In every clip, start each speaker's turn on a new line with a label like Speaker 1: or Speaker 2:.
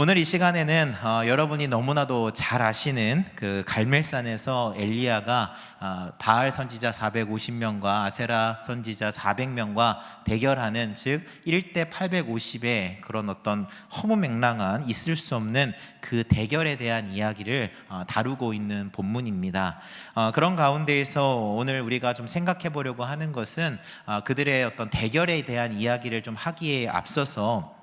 Speaker 1: 오늘 이 시간에는 여러분이 너무나도 잘 아시는 그 갈멜산에서 엘리야가 바알 선지자 450명과 아세라 선지자 400명과 대결하는, 즉 1대 850의 그런 어떤 허무맹랑한 있을 수 없는 그 대결에 대한 이야기를 다루고 있는 본문입니다. 그런 가운데에서 오늘 우리가 좀 생각해 보려고 하는 것은 그들의 어떤 대결에 대한 이야기를 좀 하기에 앞서서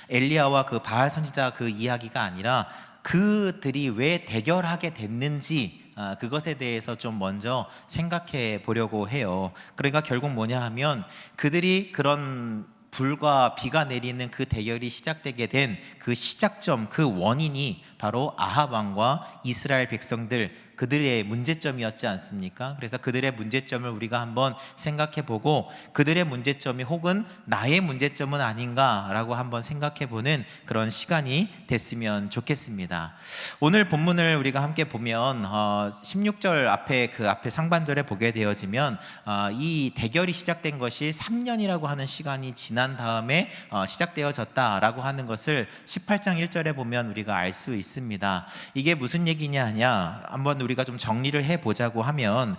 Speaker 1: 엘리야와 그 바알 선지자 그 이야기가 아니라 그들이 왜 대결하게 됐는지 그것에 대해서 좀 먼저 생각해 보려고 해요. 그러니까 결국 뭐냐 하면 그들이 그런 불과 비가 내리는 그 대결이 시작되게 된 그 시작점, 그 원인이 바로 아합 왕과 이스라엘 백성들, 그들의 문제점이었지 않습니까? 그래서 그들의 문제점을 우리가 한번 생각해 보고 그들의 문제점이 혹은 나의 문제점은 아닌가라고 한번 생각해 보는 그런 시간이 됐으면 좋겠습니다. 오늘 본문을 우리가 함께 보면 16절 앞에 상반절에 보게 되어지면 이 대결이 시작된 것이 3년이라고 하는 시간이 지난 다음에 시작되어졌다라고 하는 것을 18장 1절에 보면 우리가 알 수 있습니다. 이게 무슨 얘기냐 하냐, 한번 우리가 좀 정리를 해보자고 하면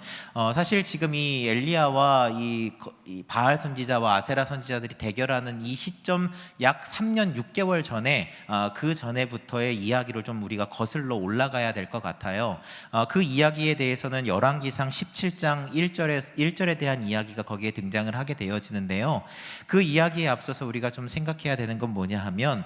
Speaker 1: 사실 지금 이 엘리야와 이 바알 선지자와 아세라 선지자들이 대결하는 이 시점 약 3년 6개월 전에 그 전에부터의 이야기를 좀 우리가 거슬러 올라가야 될 것 같아요. 그 이야기에 대해서는 열왕기상 17장 1절에 대한 이야기가 거기에 등장을 하게 되어지는데요. 그 이야기에 앞서서 우리가 좀 생각해야 되는 건 뭐냐 하면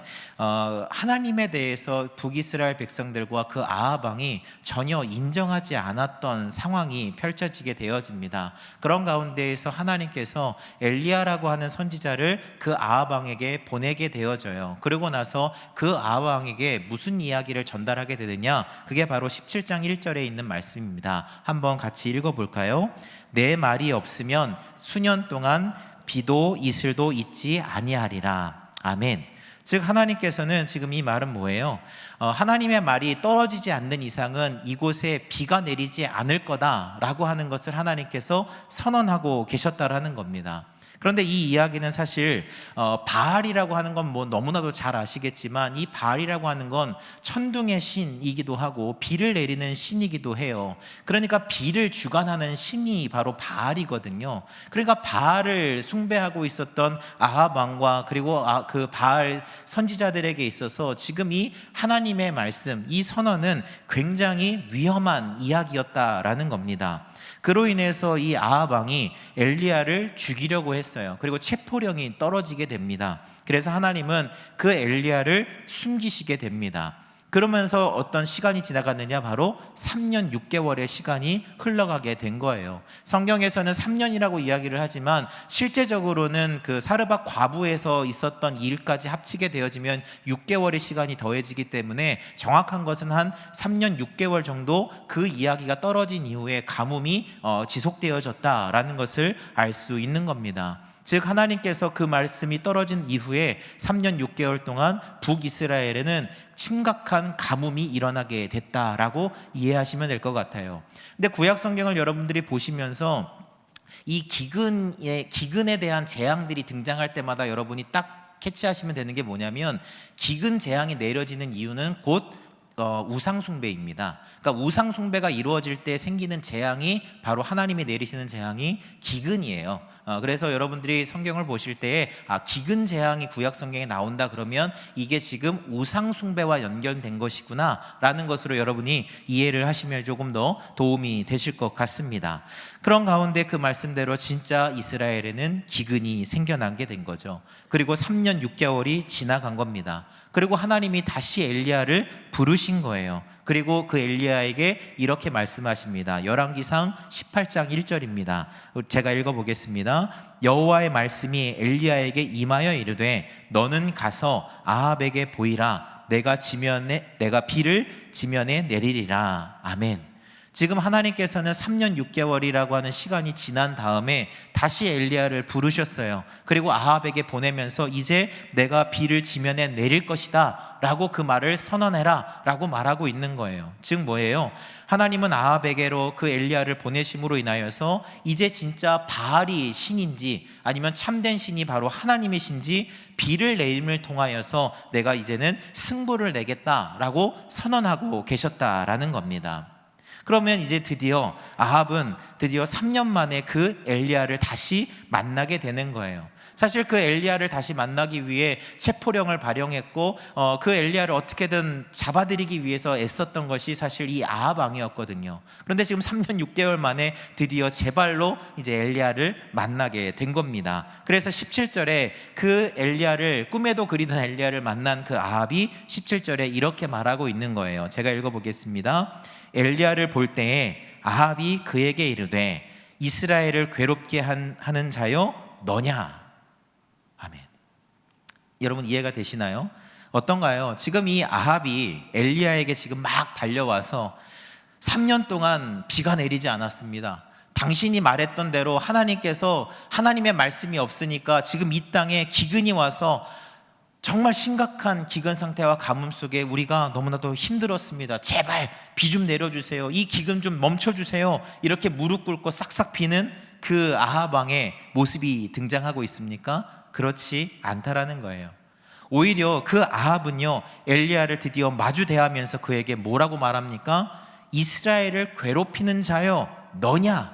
Speaker 1: 하나님에 대해서 북이스라엘 백성들과 그 아합 왕이 전혀 인정하지 않았던 상황이 펼쳐지게 되어집니다. 그런 가운데에서 하나님께서 엘리야라고 하는 선지자를 그 아합 왕에게 보내게 되어져요. 그러고 나서 그 아합 왕에게 무슨 이야기를 전달하게 되느냐, 그게 바로 17장 1절에 있는 말씀입니다. 한번 같이 읽어볼까요? 내 말이 없으면 수년 동안 비도 이슬도 있지 아니하리라. 아멘. 즉 하나님께서는 지금 이 말은 뭐예요? 하나님의 말이 떨어지지 않는 이상은 이곳에 비가 내리지 않을 거다라고 하는 것을 하나님께서 선언하고 계셨다라는 겁니다. 그런데 이 이야기는 사실 바알이라고 하는 건 뭐 너무나도 잘 아시겠지만 이 바알이라고 하는 건 천둥의 신이기도 하고 비를 내리는 신이기도 해요. 그러니까 비를 주관하는 신이 바로 바알이거든요. 그러니까 바알을 숭배하고 있었던 아합 왕과 그리고 그 바알 선지자들에게 있어서 지금 이 하나님의 말씀, 이 선언은 굉장히 위험한 이야기였다라는 겁니다. 그로 인해서 이 아합 왕이 엘리야를 죽이려고 했어요. 그리고 체포령이 떨어지게 됩니다. 그래서 하나님은 그 엘리야를 숨기시게 됩니다. 그러면서 어떤 시간이 지나갔느냐, 바로 3년 6개월의 시간이 흘러가게 된 거예요. 성경에서는 3년이라고 이야기를 하지만 실제적으로는 그 사르밧 과부에서 있었던 일까지 합치게 되어지면 6개월의 시간이 더해지기 때문에 정확한 것은 한 3년 6개월 정도 그 이야기가 떨어진 이후에 가뭄이 지속되어졌다라는 것을 알 수 있는 겁니다. 즉 하나님께서 그 말씀이 떨어진 이후에 3년 6개월 동안 북이스라엘에는 심각한 가뭄이 일어나게 됐다라고 이해하시면 될 것 같아요. 근데 구약 성경을 여러분들이 보시면서 이 기근에 대한 재앙들이 등장할 때마다 여러분이 딱 캐치하시면 되는 게 뭐냐면, 기근 재앙이 내려지는 이유는 곧 우상 숭배입니다. 그러니까 우상 숭배가 이루어질 때 생기는 재앙이 바로 하나님이 내리시는 재앙이 기근이에요. 그래서 여러분들이 성경을 보실 때에 기근 재앙이 구약 성경에 나온다 그러면 이게 지금 우상 숭배와 연결된 것이구나 라는 것으로 여러분이 이해를 하시면 조금 더 도움이 되실 것 같습니다. 그런 가운데 그 말씀대로 진짜 이스라엘에는 기근이 생겨나게 된 거죠. 그리고 3년 6개월이 지나간 겁니다. 그리고 하나님이 다시 엘리야를 부르신 거예요. 그리고 그 엘리야에게 이렇게 말씀하십니다. 열왕기상 18장 1절입니다. 제가 읽어보겠습니다. 여호와의 말씀이 엘리야에게 임하여 이르되 너는 가서 아합에게 보이라. 내가 비를 지면에 내리리라. 아멘. 지금 하나님께서는 3년 6개월이라고 하는 시간이 지난 다음에 다시 엘리야를 부르셨어요. 그리고 아합에게 보내면서 이제 내가 비를 지면에 내릴 것이다 라고 그 말을 선언해라 라고 말하고 있는 거예요. 즉 뭐예요? 하나님은 아합에게로 그 엘리야를 보내심으로 인하여서 이제 진짜 바알이 신인지 아니면 참된 신이 바로 하나님이신지 비를 내림을 통하여서 내가 이제는 승부를 내겠다라고 선언하고 계셨다라는 겁니다. 그러면 이제 드디어 아합은 드디어 3년 만에 그 엘리야를 다시 만나게 되는 거예요. 사실 그 엘리야를 다시 만나기 위해 체포령을 발령했고 그 엘리야를 어떻게든 잡아들이기 위해서 애썼던 것이 사실 이 아합 왕이었거든요. 그런데 지금 3년 6개월 만에 드디어 제 발로 이제 엘리야를 만나게 된 겁니다. 그래서 17절에 그 엘리야를 꿈에도 그리던 엘리야를 만난 그 아합이 17절에 이렇게 말하고 있는 거예요. 제가 읽어보겠습니다. 엘리야를 볼 때에 아합이 그에게 이르되 이스라엘을 괴롭게 하는 자요 너냐? 아멘. 여러분 이해가 되시나요? 어떤가요? 지금 이 아합이 엘리야에게 지금 막 달려와서 3년 동안 비가 내리지 않았습니다. 당신이 말했던 대로 하나님께서 하나님의 말씀이 없으니까 지금 이 땅에 기근이 와서 정말 심각한 기근 상태와 가뭄 속에 우리가 너무나도 힘들었습니다. 제발 비 좀 내려주세요. 이 기근 좀 멈춰주세요. 이렇게 무릎 꿇고 싹싹 비는 그 아합 왕의 모습이 등장하고 있습니까? 그렇지 않다라는 거예요. 오히려 그 아합은요 엘리야를 드디어 마주 대하면서 그에게 뭐라고 말합니까? 이스라엘을 괴롭히는 자여 너냐?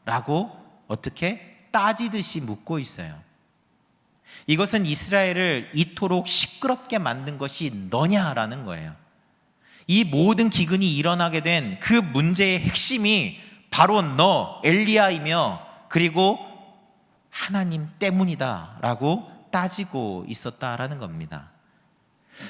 Speaker 1: 라고 어떻게 따지듯이 묻고 있어요. 이것은 이스라엘을 이토록 시끄럽게 만든 것이 너냐라는 거예요. 이 모든 기근이 일어나게 된 그 문제의 핵심이 바로 너 엘리야이며 그리고 하나님 때문이다라고 따지고 있었다라는 겁니다.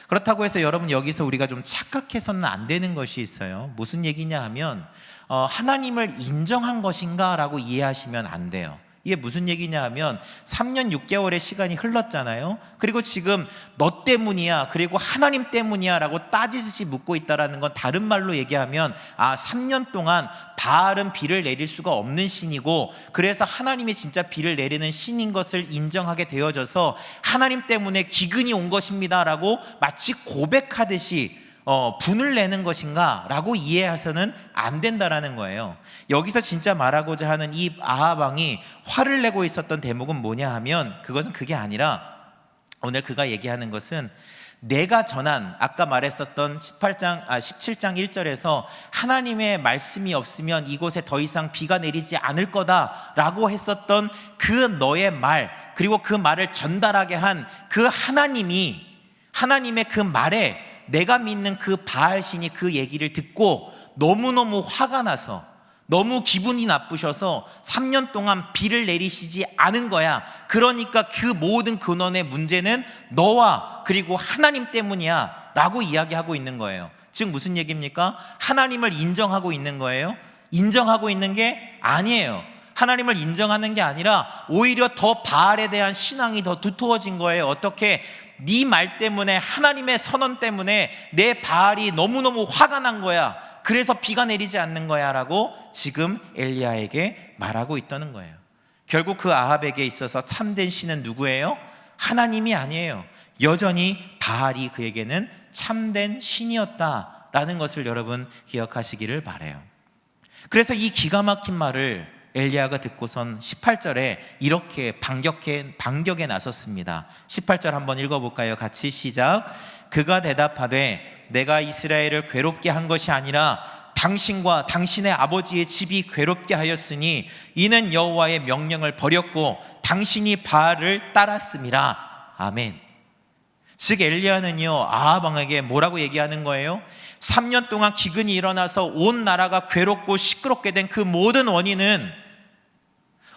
Speaker 1: 그렇다고 해서 여러분 여기서 우리가 좀 착각해서는 안 되는 것이 있어요. 무슨 얘기냐 하면 하나님을 인정한 것인가 라고 이해하시면 안 돼요. 이게 무슨 얘기냐 하면 3년 6개월의 시간이 흘렀잖아요. 그리고 지금 너 때문이야 그리고 하나님 때문이야 라고 따지듯이 묻고 있다는 건 다른 말로 얘기하면 3년 동안 바알은 비를 내릴 수가 없는 신이고 그래서 하나님이 진짜 비를 내리는 신인 것을 인정하게 되어져서 하나님 때문에 기근이 온 것입니다 라고 마치 고백하듯이 분을 내는 것인가 라고 이해해서는 안 된다라는 거예요. 여기서 진짜 말하고자 하는 이 아합 왕이 화를 내고 있었던 대목은 뭐냐 하면 그것은 그게 아니라 오늘 그가 얘기하는 것은 내가 전한 아까 말했었던 17장 1절에서 하나님의 말씀이 없으면 이곳에 더 이상 비가 내리지 않을 거다라고 했었던 그 너의 말 그리고 그 말을 전달하게 한 그 하나님이 하나님의 그 말에 내가 믿는 그 바알신이 그 얘기를 듣고 너무너무 화가 나서 너무 기분이 나쁘셔서 3년 동안 비를 내리시지 않은 거야. 그러니까 그 모든 근원의 문제는 너와 그리고 하나님 때문이야 라고 이야기하고 있는 거예요. 즉 무슨 얘기입니까? 하나님을 인정하고 있는 거예요? 인정하고 있는 게 아니에요. 하나님을 인정하는 게 아니라 오히려 더 바알에 대한 신앙이 더 두터워진 거예요. 어떻게? 네 말 때문에 하나님의 선언 때문에 내 바알이 너무너무 화가 난 거야. 그래서 비가 내리지 않는 거야 라고 지금 엘리야에게 말하고 있다는 거예요. 결국 그 아합에게 있어서 참된 신은 누구예요? 하나님이 아니에요. 여전히 바알이 그에게는 참된 신이었다라는 것을 여러분 기억하시기를 바라요. 그래서 이 기가 막힌 말을 엘리야가 듣고선 18절에 이렇게 반격에 나섰습니다. 18절 한번 읽어볼까요? 같이 시작. 그가 대답하되 내가 이스라엘을 괴롭게 한 것이 아니라 당신과 당신의 아버지의 집이 괴롭게 하였으니 이는 여호와의 명령을 버렸고 당신이 바알을 따랐음이라. 아멘. 즉 엘리야는요 아합 왕에게 뭐라고 얘기하는 거예요? 3년 동안 기근이 일어나서 온 나라가 괴롭고 시끄럽게 된 그 모든 원인은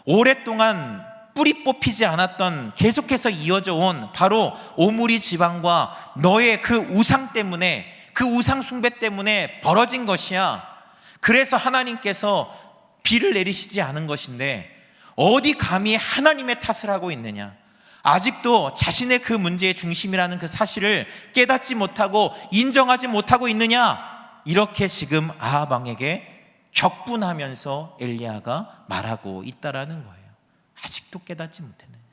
Speaker 1: 오랫동안 뿌리 뽑히지 않았던 계속해서 이어져 온 바로 오므리 지방과 너의 그 우상 때문에 그 우상 숭배 때문에 벌어진 것이야. 그래서 하나님께서 비를 내리시지 않은 것인데 어디 감히 하나님의 탓을 하고 있느냐. 아직도 자신의 그 문제의 중심이라는 그 사실을 깨닫지 못하고 인정하지 못하고 있느냐. 이렇게 지금 아합 왕에게 격분하면서 엘리야가 말하고 있다라는 거예요. 아직도 깨닫지 못했느냐,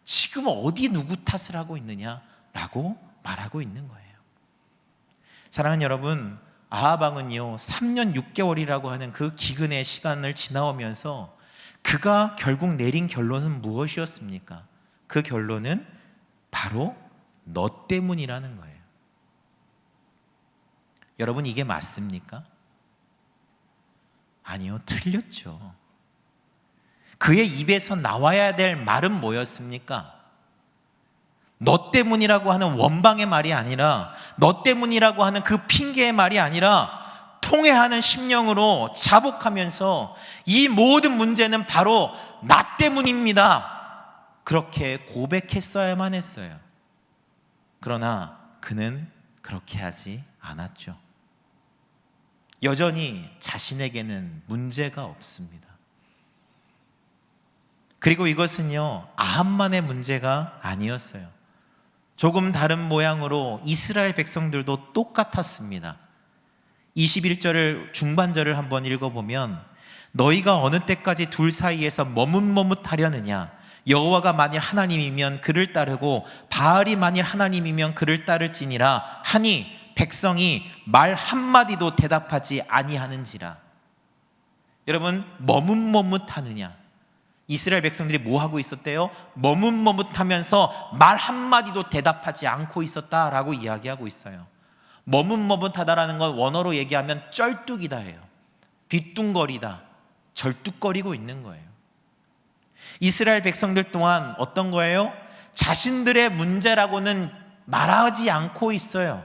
Speaker 1: 지금 어디 누구 탓을 하고 있느냐라고 말하고 있는 거예요. 사랑하는 여러분, 아합 왕은요 3년 6개월이라고 하는 그 기근의 시간을 지나오면서 그가 결국 내린 결론은 무엇이었습니까? 그 결론은 바로 너 때문이라는 거예요. 여러분, 이게 맞습니까? 아니요, 틀렸죠. 그의 입에서 나와야 될 말은 뭐였습니까? 너 때문이라고 하는 원방의 말이 아니라, 너 때문이라고 하는 그 핑계의 말이 아니라 통회하는 심령으로 자복하면서 이 모든 문제는 바로 나 때문입니다, 그렇게 고백했어야만 했어요. 그러나 그는 그렇게 하지 않았죠. 여전히 자신에게는 문제가 없습니다. 그리고 이것은요 아합만의 문제가 아니었어요. 조금 다른 모양으로 이스라엘 백성들도 똑같았습니다. 21절을 중반절을 한번 읽어보면, 너희가 어느 때까지 둘 사이에서 머뭇머뭇하려느냐, 여호와가 만일 하나님이면 그를 따르고 바알이 만일 하나님이면 그를 따를지니라 하니 백성이 말 한마디도 대답하지 아니하는지라. 여러분, 머뭇머뭇하느냐, 이스라엘 백성들이 뭐 하고 있었대요? 머뭇머뭇하면서 말 한마디도 대답하지 않고 있었다라고 이야기하고 있어요. 머뭇머뭇하다라는 건 원어로 얘기하면 쩔뚝이다 해요. 뒤뚱거리다, 절뚝거리고 있는 거예요. 이스라엘 백성들 또한 어떤 거예요? 자신들의 문제라고는 말하지 않고 있어요.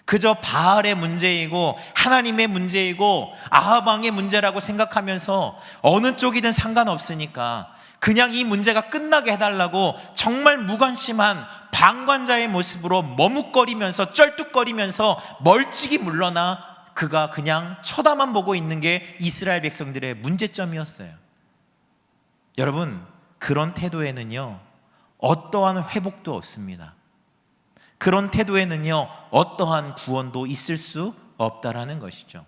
Speaker 1: 그저 바알의 문제이고 하나님의 문제이고 아합 왕의 문제라고 생각하면서 어느 쪽이든 상관없으니까 그냥 이 문제가 끝나게 해달라고 정말 무관심한 방관자의 모습으로 머뭇거리면서 쩔뚝거리면서 멀찍이 물러나 그가 그냥 쳐다만 보고 있는 게 이스라엘 백성들의 문제점이었어요. 여러분, 그런 태도에는요 어떠한 회복도 없습니다. 그런 태도에는요 어떠한 구원도 있을 수 없다라는 것이죠.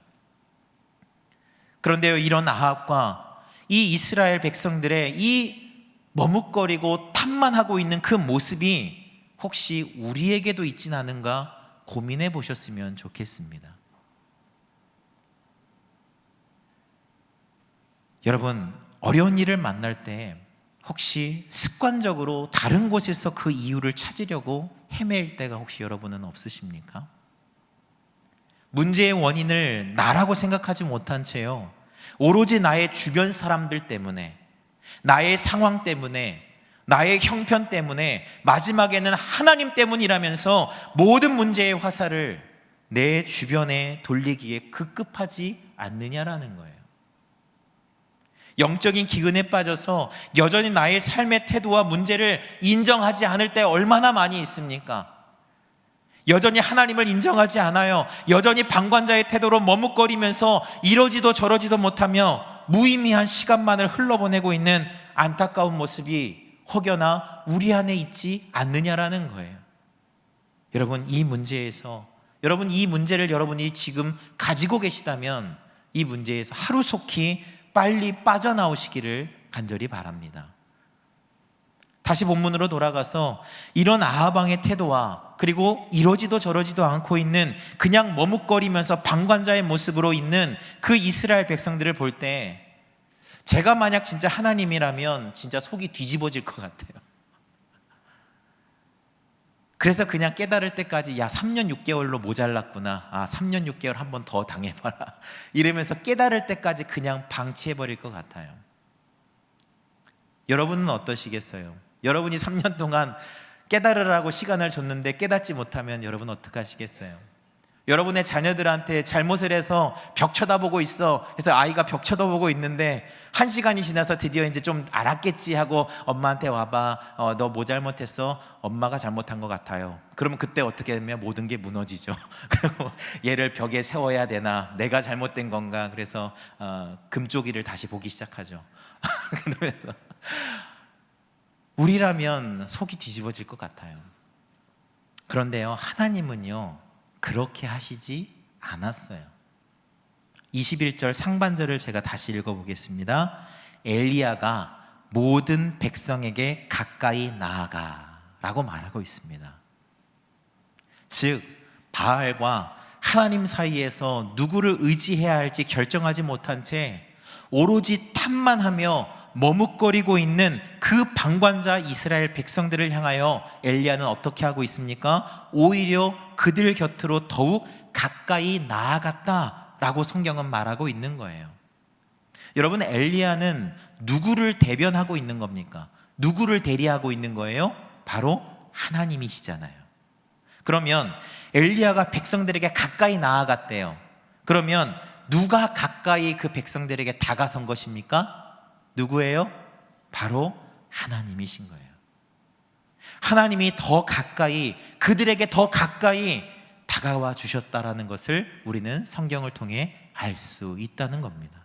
Speaker 1: 그런데요, 이런 아합과 이 이스라엘 백성들의 이 머뭇거리고 탓만 하고 있는 그 모습이 혹시 우리에게도 있진 않은가 고민해 보셨으면 좋겠습니다. 여러분, 어려운 일을 만날 때 혹시 습관적으로 다른 곳에서 그 이유를 찾으려고 헤맬 때가 혹시 여러분은 없으십니까? 문제의 원인을 나라고 생각하지 못한 채요 오로지 나의 주변 사람들 때문에, 나의 상황 때문에, 나의 형편 때문에, 마지막에는 하나님 때문이라면서 모든 문제의 화살을 내 주변에 돌리기에 급급하지 않느냐라는 거예요. 영적인 기근에 빠져서 여전히 나의 삶의 태도와 문제를 인정하지 않을 때 얼마나 많이 있습니까? 여전히 하나님을 인정하지 않아요. 여전히 방관자의 태도로 머뭇거리면서 이러지도 저러지도 못하며 무의미한 시간만을 흘러보내고 있는 안타까운 모습이 혹여나 우리 안에 있지 않느냐라는 거예요. 여러분, 이 문제에서, 여러분 이 문제를 여러분이 지금 가지고 계시다면 이 문제에서 하루속히 빨리 빠져나오시기를 간절히 바랍니다. 다시 본문으로 돌아가서 이런 아합 왕의 태도와 그리고 이러지도 저러지도 않고 있는 그냥 머뭇거리면서 방관자의 모습으로 있는 그 이스라엘 백성들을 볼 때 제가 만약 진짜 하나님이라면 진짜 속이 뒤집어질 것 같아요. 그래서 그냥 깨달을 때까지 3년 6개월로 모자랐구나, 3년 6개월 한 번 더 당해봐라 이러면서 깨달을 때까지 그냥 방치해버릴 것 같아요. 여러분은 어떠시겠어요? 여러분이 3년 동안 깨달으라고 시간을 줬는데 깨닫지 못하면 여러분 어떻게 하시겠어요? 여러분의 자녀들한테 잘못을 해서 벽 쳐다보고 있어. 그래서 아이가 벽 쳐다보고 있는데 1시간이 지나서 드디어 이제 좀 알았겠지 하고 엄마한테 와봐. 너 뭐 잘못했어? 엄마가 잘못한 것 같아요. 그러면 그때 어떻게 되면 모든 게 무너지죠. 그리고 얘를 벽에 세워야 되나? 내가 잘못된 건가? 그래서 금쪽이를 다시 보기 시작하죠. 그러면서 우리라면 속이 뒤집어질 것 같아요. 그런데요, 하나님은요 그렇게 하시지 않았어요. 21절 상반절을 제가 다시 읽어보겠습니다. 엘리야가 모든 백성에게 가까이 나아가 라고 말하고 있습니다. 즉 바알과 하나님 사이에서 누구를 의지해야 할지 결정하지 못한 채 오로지 탐만 하며 머뭇거리고 있는 그 방관자 이스라엘 백성들을 향하여 엘리야는 어떻게 하고 있습니까? 오히려 그들 곁으로 더욱 가까이 나아갔다라고 성경은 말하고 있는 거예요. 여러분, 엘리야는 누구를 대변하고 있는 겁니까? 누구를 대리하고 있는 거예요? 바로 하나님이시잖아요. 그러면 엘리야가 백성들에게 가까이 나아갔대요. 그러면 누가 가까이 그 백성들에게 다가선 것입니까? 누구예요? 바로 하나님이신 거예요. 하나님이 더 가까이, 그들에게 더 가까이 다가와 주셨다라는 것을 우리는 성경을 통해 알 수 있다는 겁니다.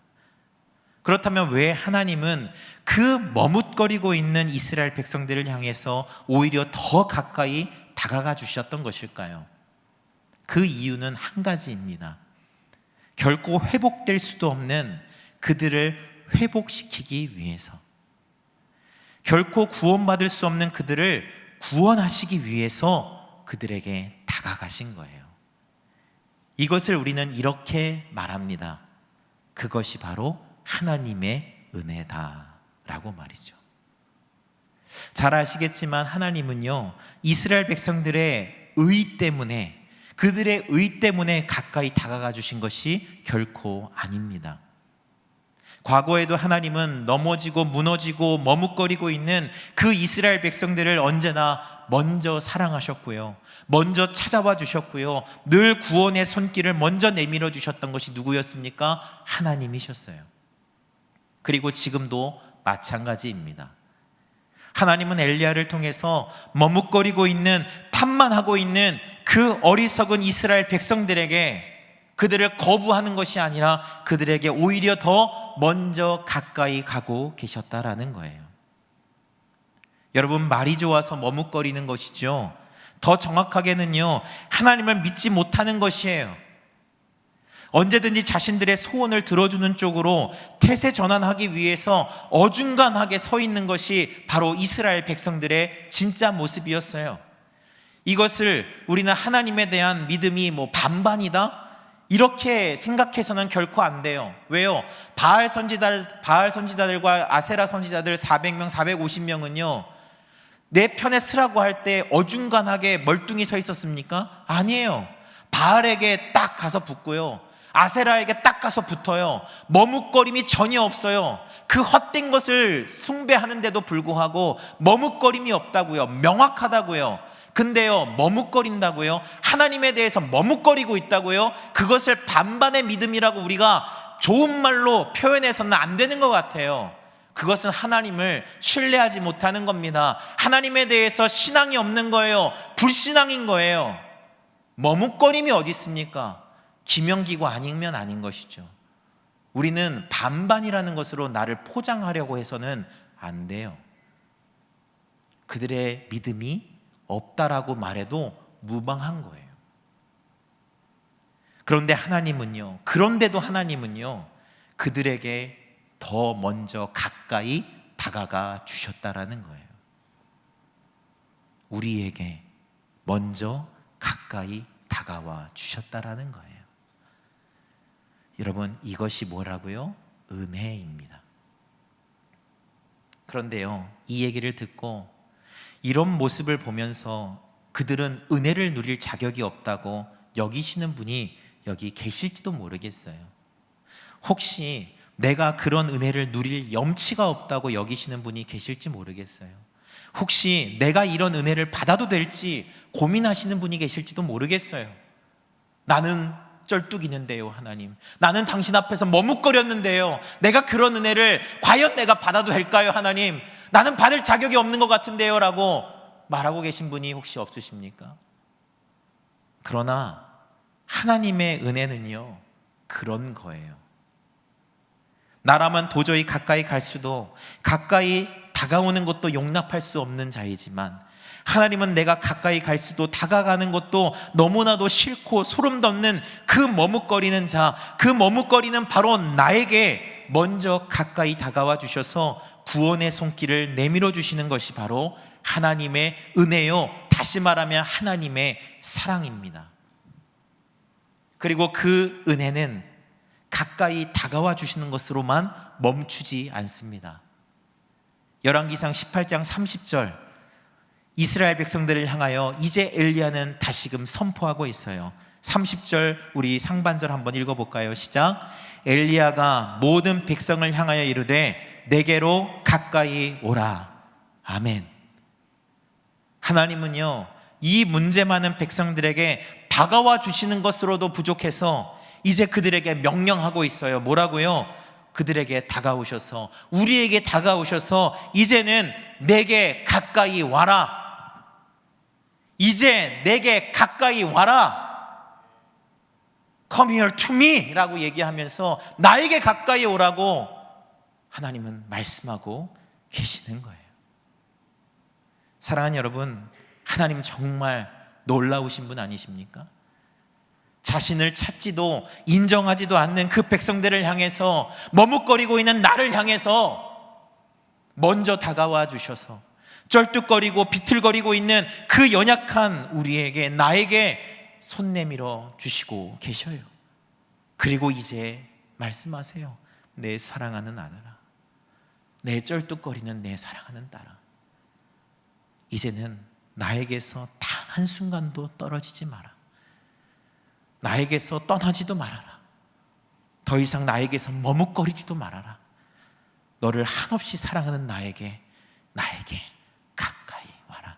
Speaker 1: 그렇다면 왜 하나님은 그 머뭇거리고 있는 이스라엘 백성들을 향해서 오히려 더 가까이 다가가 주셨던 것일까요? 그 이유는 한 가지입니다. 결코 회복될 수도 없는 그들을 회복시키기 위해서, 결코 구원받을 수 없는 그들을 구원하시기 위해서 그들에게 다가가신 거예요. 이것을 우리는 이렇게 말합니다. 그것이 바로 하나님의 은혜다라고 말이죠. 잘 아시겠지만 하나님은요, 이스라엘 백성들의 의 때문에, 그들의 의 때문에 가까이 다가가 주신 것이 결코 아닙니다. 과거에도 하나님은 넘어지고 무너지고 머뭇거리고 있는 그 이스라엘 백성들을 언제나 먼저 사랑하셨고요, 먼저 찾아와 주셨고요, 늘 구원의 손길을 먼저 내밀어 주셨던 것이 누구였습니까? 하나님이셨어요. 그리고 지금도 마찬가지입니다. 하나님은 엘리야를 통해서 머뭇거리고 있는, 탐만하고 있는 그 어리석은 이스라엘 백성들에게 그들을 거부하는 것이 아니라 그들에게 오히려 더 먼저 가까이 가고 계셨다라는 거예요. 여러분, 말이 좋아서 머뭇거리는 것이죠. 더 정확하게는요, 하나님을 믿지 못하는 것이에요. 언제든지 자신들의 소원을 들어주는 쪽으로 태세 전환하기 위해서 어중간하게 서 있는 것이 바로 이스라엘 백성들의 진짜 모습이었어요. 이것을 우리는 하나님에 대한 믿음이 반반이다? 이렇게 생각해서는 결코 안 돼요. 왜요? 바알 선지자들과 아세라 선지자들 400명, 450명은요, 내 편에 서라고 할 때 어중간하게 멀뚱히 서 있었습니까? 아니에요. 바알에게 딱 가서 붙고요, 아세라에게 딱 가서 붙어요. 머뭇거림이 전혀 없어요. 그 헛된 것을 숭배하는데도 불구하고 머뭇거림이 없다고요. 명확하다고요. 근데요, 머뭇거린다고요, 하나님에 대해서 머뭇거리고 있다고요, 그것을 반반의 믿음이라고 우리가 좋은 말로 표현해서는 안 되는 것 같아요. 그것은 하나님을 신뢰하지 못하는 겁니다. 하나님에 대해서 신앙이 없는 거예요. 불신앙인 거예요. 머뭇거림이 어디 있습니까? 기명기고 아니면 아닌 것이죠. 우리는 반반이라는 것으로 나를 포장하려고 해서는 안 돼요. 그들의 믿음이 없다라고 말해도 무방한 거예요. 그런데도 하나님은요, 그들에게 더 먼저 가까이 다가가 주셨다라는 거예요. 우리에게 먼저 가까이 다가와 주셨다라는 거예요. 여러분, 이것이 뭐라고요? 은혜입니다. 그런데요, 이 얘기를 듣고 이런 모습을 보면서 그들은 은혜를 누릴 자격이 없다고 여기시는 분이 여기 계실지도 모르겠어요. 혹시 내가 그런 은혜를 누릴 염치가 없다고 여기시는 분이 계실지 모르겠어요. 혹시 내가 이런 은혜를 받아도 될지 고민하시는 분이 계실지도 모르겠어요. 나는 쩔뚝이는데요, 하나님. 나는 당신 앞에서 머뭇거렸는데요. 내가 그런 은혜를 과연 내가 받아도 될까요, 하나님? 나는 받을 자격이 없는 것 같은데요 라고 말하고 계신 분이 혹시 없으십니까? 그러나 하나님의 은혜는요, 그런 거예요. 나라면 도저히 가까이 갈 수도, 가까이 다가오는 것도 용납할 수 없는 자이지만 하나님은 내가 가까이 갈 수도 다가가는 것도 너무나도 싫고 소름 돋는 그 머뭇거리는 자, 그 머뭇거리는 바로 나에게 먼저 가까이 다가와 주셔서 구원의 손길을 내밀어 주시는 것이 바로 하나님의 은혜요, 다시 말하면 하나님의 사랑입니다. 그리고 그 은혜는 가까이 다가와 주시는 것으로만 멈추지 않습니다. 열왕기상 18장 30절, 이스라엘 백성들을 향하여 이제 엘리야는 다시금 선포하고 있어요. 30절 우리 상반절 한번 읽어볼까요? 시작. 엘리야가 모든 백성을 향하여 이르되 내게로 가까이 오라. 아멘. 하나님은요, 이 문제 많은 백성들에게 다가와 주시는 것으로도 부족해서 이제 그들에게 명령하고 있어요. 뭐라고요? 그들에게 다가오셔서, 우리에게 다가오셔서 이제는 내게 가까이 와라. 이제 내게 가까이 와라. Come here to me 라고 얘기하면서 나에게 가까이 오라고 하나님은 말씀하고 계시는 거예요. 사랑하는 여러분, 하나님 정말 놀라우신 분 아니십니까? 자신을 찾지도 인정하지도 않는 그 백성들을 향해서, 머뭇거리고 있는 나를 향해서 먼저 다가와 주셔서 쩔뚝거리고 비틀거리고 있는 그 연약한 우리에게, 나에게 손 내밀어 주시고 계셔요. 그리고 이제 말씀하세요. 내 사랑하는 아들아, 내 쩔뚝거리는 내 사랑하는 딸아, 이제는 나에게서 단 한순간도 떨어지지 마라. 나에게서 떠나지도 말아라. 더 이상 나에게서 머뭇거리지도 말아라. 너를 한없이 사랑하는 나에게 가까이 와라.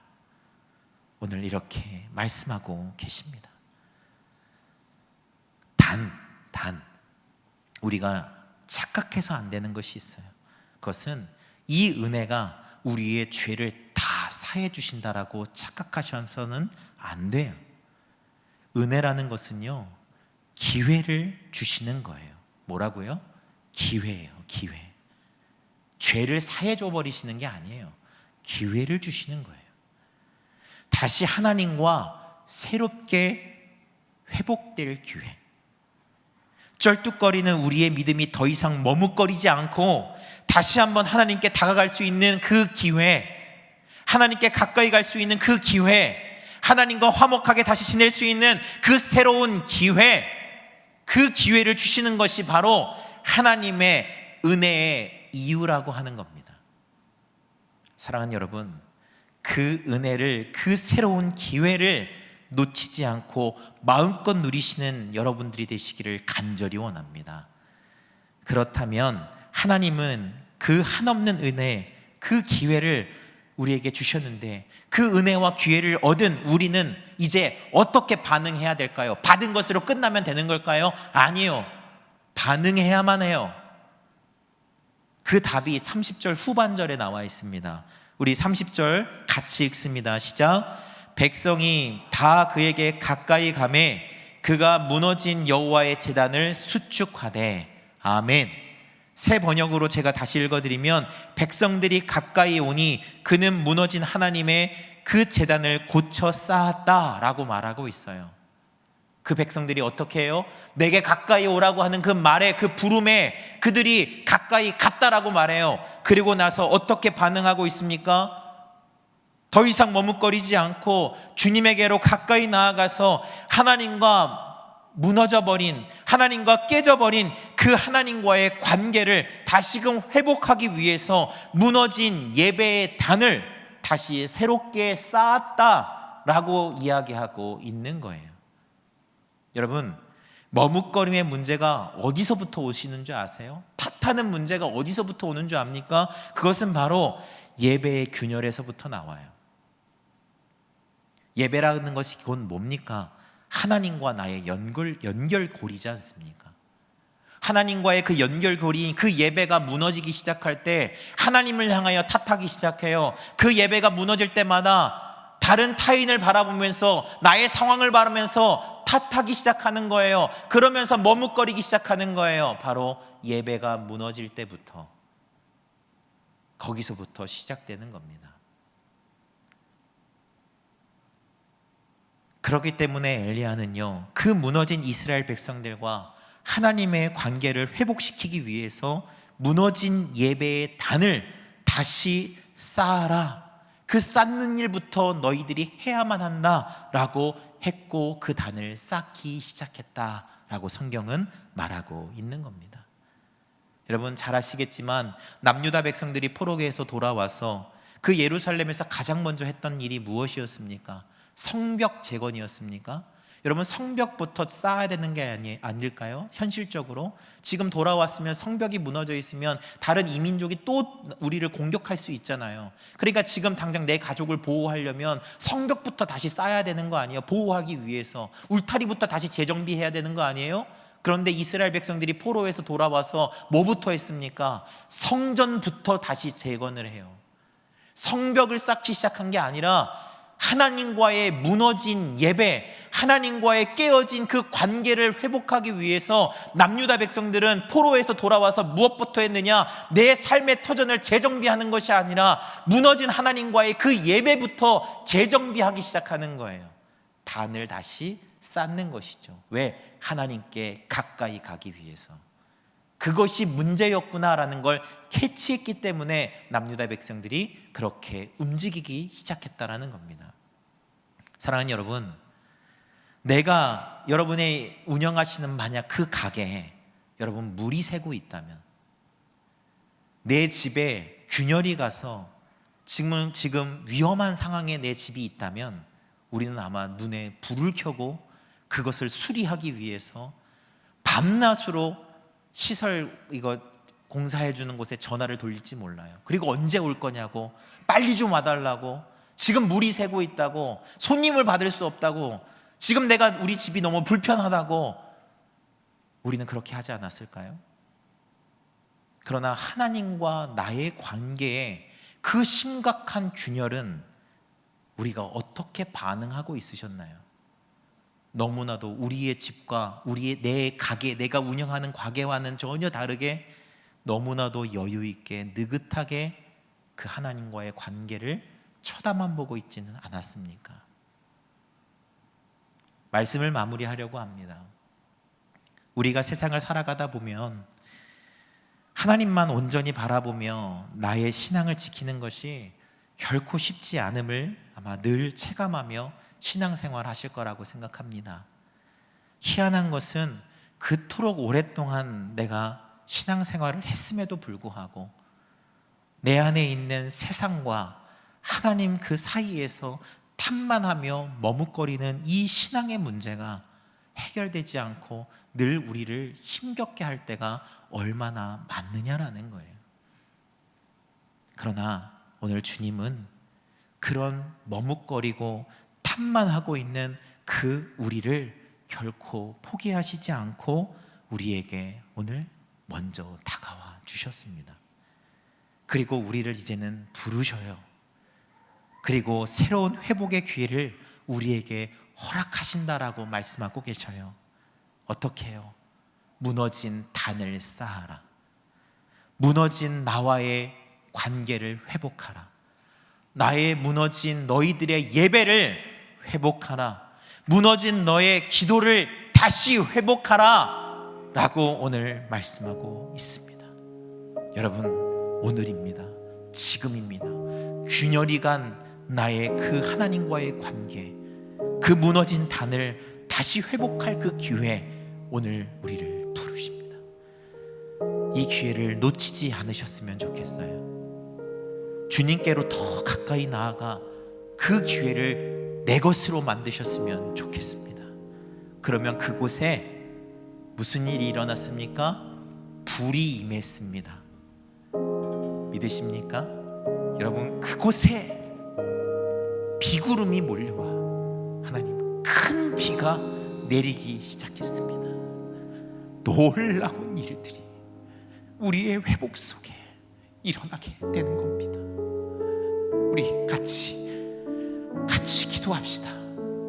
Speaker 1: 오늘 이렇게 말씀하고 계십니다. 단 우리가 착각해서 안 되는 것이 있어요. 그것은 이 은혜가 우리의 죄를 다 사해 주신다라고 착각하셔서는 안 돼요. 은혜라는 것은요, 기회를 주시는 거예요. 뭐라고요? 기회예요. 기회. 죄를 사해 줘 버리시는 게 아니에요. 기회를 주시는 거예요. 다시 하나님과 새롭게 회복될 기회. 쩔뚝거리는 우리의 믿음이 더 이상 머뭇거리지 않고 다시 한번 하나님께 다가갈 수 있는 그 기회, 하나님께 가까이 갈 수 있는 그 기회, 하나님과 화목하게 다시 지낼 수 있는 그 새로운 기회, 그 기회를 주시는 것이 바로 하나님의 은혜의 이유라고 하는 겁니다. 사랑하는 여러분, 그 은혜를, 그 새로운 기회를 놓치지 않고 마음껏 누리시는 여러분들이 되시기를 간절히 원합니다. 그렇다면 하나님은 그 한없는 은혜, 그 기회를 우리에게 주셨는데, 그 은혜와 기회를 얻은 우리는 이제 어떻게 반응해야 될까요? 받은 것으로 끝나면 되는 걸까요? 아니요. 반응해야만 해요. 그 답이 30절 후반절에 나와 있습니다. 우리 30절 같이 읽습니다. 시작. 백성이 다 그에게 가까이 가매 그가 무너진 여호와의 제단을 수축하되. 아멘. 새 번역으로 제가 다시 읽어드리면, 백성들이 가까이 오니 그는 무너진 하나님의 그 제단을 고쳐 쌓았다라고 말하고 있어요. 그 백성들이 어떻게 해요? 내게 가까이 오라고 하는 그 말에, 그 부름에 그들이 가까이 갔다라고 말해요. 그리고 나서 어떻게 반응하고 있습니까? 더 이상 머뭇거리지 않고 주님에게로 가까이 나아가서 하나님과 무너져버린, 하나님과 깨져버린 그 하나님과의 관계를 다시금 회복하기 위해서 무너진 예배의 단을 다시 새롭게 쌓았다라고 이야기하고 있는 거예요. 여러분, 머뭇거림의 문제가 어디서부터 오시는 줄 아세요? 탓하는 문제가 어디서부터 오는 줄 압니까? 그것은 바로 예배의 균열에서부터 나와요. 예배라는 것이 그건 뭡니까? 하나님과 나의 연결고리지 않습니까? 하나님과의 그 연결고리, 그 예배가 무너지기 시작할 때 하나님을 향하여 탓하기 시작해요. 그 예배가 무너질 때마다 다른 타인을 바라보면서, 나의 상황을 바라면서 탓하기 시작하는 거예요. 그러면서 머뭇거리기 시작하는 거예요. 바로 예배가 무너질 때부터, 거기서부터 시작되는 겁니다. 그렇기 때문에 엘리야는요, 그 무너진 이스라엘 백성들과 하나님의 관계를 회복시키기 위해서 무너진 예배의 단을 다시 쌓아라, 그 쌓는 일부터 너희들이 해야만 한다라고 했고, 그 단을 쌓기 시작했다라고 성경은 말하고 있는 겁니다. 여러분 잘 아시겠지만 남유다 백성들이 포로기에서 돌아와서 그 예루살렘에서 가장 먼저 했던 일이 무엇이었습니까? 성벽 재건이었습니까? 여러분 성벽부터 쌓아야 되는 게 아닐까요? 현실적으로 지금 돌아왔으면 성벽이 무너져 있으면 다른 이민족이 또 우리를 공격할 수 있잖아요. 그러니까 지금 당장 내 가족을 보호하려면 성벽부터 다시 쌓아야 되는 거 아니에요? 보호하기 위해서 울타리부터 다시 재정비해야 되는 거 아니에요? 그런데 이스라엘 백성들이 포로에서 돌아와서 뭐부터 했습니까? 성전부터 다시 재건을 해요. 성벽을 쌓기 시작한 게 아니라 하나님과의 무너진 예배, 하나님과의 깨어진 그 관계를 회복하기 위해서 남유다 백성들은 포로에서 돌아와서 무엇부터 했느냐? 내 삶의 터전을 재정비하는 것이 아니라 무너진 하나님과의 그 예배부터 재정비하기 시작하는 거예요. 단을 다시 쌓는 것이죠. 왜? 하나님께 가까이 가기 위해서. 그것이 문제였구나라는 걸 캐치했기 때문에 남유다 백성들이 그렇게 움직이기 시작했다라는 겁니다. 사랑하는 여러분, 내가 여러분의 운영하시는 만약 그 가게에 여러분 물이 새고 있다면, 내 집에 균열이 가서 지금 위험한 상황에 내 집이 있다면 우리는 아마 눈에 불을 켜고 그것을 수리하기 위해서 밤낮으로 시설 이거 공사해 주는 곳에 전화를 돌릴지 몰라요. 그리고 언제 올 거냐고, 빨리 좀 와달라고, 지금 물이 새고 있다고, 손님을 받을 수 없다고, 지금 내가 우리 집이 너무 불편하다고. 우리는 그렇게 하지 않았을까요? 그러나 하나님과 나의 관계에 그 심각한 균열은 우리가 어떻게 반응하고 있으셨나요? 너무나도 우리의 집과 내 가게, 내가 운영하는 가게와는 전혀 다르게 너무나도 여유 있게 느긋하게 그 하나님과의 관계를 쳐다만 보고 있지는 않았습니까? 말씀을 마무리하려고 합니다. 우리가 세상을 살아가다 보면 하나님만 온전히 바라보며 나의 신앙을 지키는 것이 결코 쉽지 않음을 아마 늘 체감하며 신앙생활 하실 거라고 생각합니다. 희한한 것은 그토록 오랫동안 내가 신앙생활을 했음에도 불구하고 내 안에 있는 세상과 하나님 그 사이에서 탐만하며 머뭇거리는 이 신앙의 문제가 해결되지 않고 늘 우리를 힘겹게 할 때가 얼마나 많느냐라는 거예요. 그러나 오늘 주님은 그런 머뭇거리고 탐만하고 있는 그 우리를 결코 포기하시지 않고 우리에게 오늘 먼저 다가와 주셨습니다. 그리고 우리를 이제는 부르셔요. 그리고 새로운 회복의 기회를 우리에게 허락하신다라고 말씀하고 계셔요. 어떻게 해요? 무너진 단을 쌓아라. 무너진 나와의 관계를 회복하라. 나의 무너진 너희들의 예배를 회복하라. 무너진 너의 기도를 다시 회복하라 라고 오늘 말씀하고 있습니다. 여러분, 오늘입니다. 지금입니다. 균열이 간 나의 그 하나님과의 관계, 그 무너진 단을 다시 회복할 그 기회, 오늘 우리를 부르십니다. 이 기회를 놓치지 않으셨으면 좋겠어요. 주님께로 더 가까이 나아가 그 기회를 내 것으로 만드셨으면 좋겠습니다. 그러면 그곳에 무슨 일이 일어났습니까? 불이 임했습니다. 믿으십니까? 여러분, 그곳에 비구름이 몰려와 하나님 큰 비가 내리기 시작했습니다. 놀라운 일들이 우리의 회복 속에 일어나게 되는 겁니다. 우리 같이 기도합시다.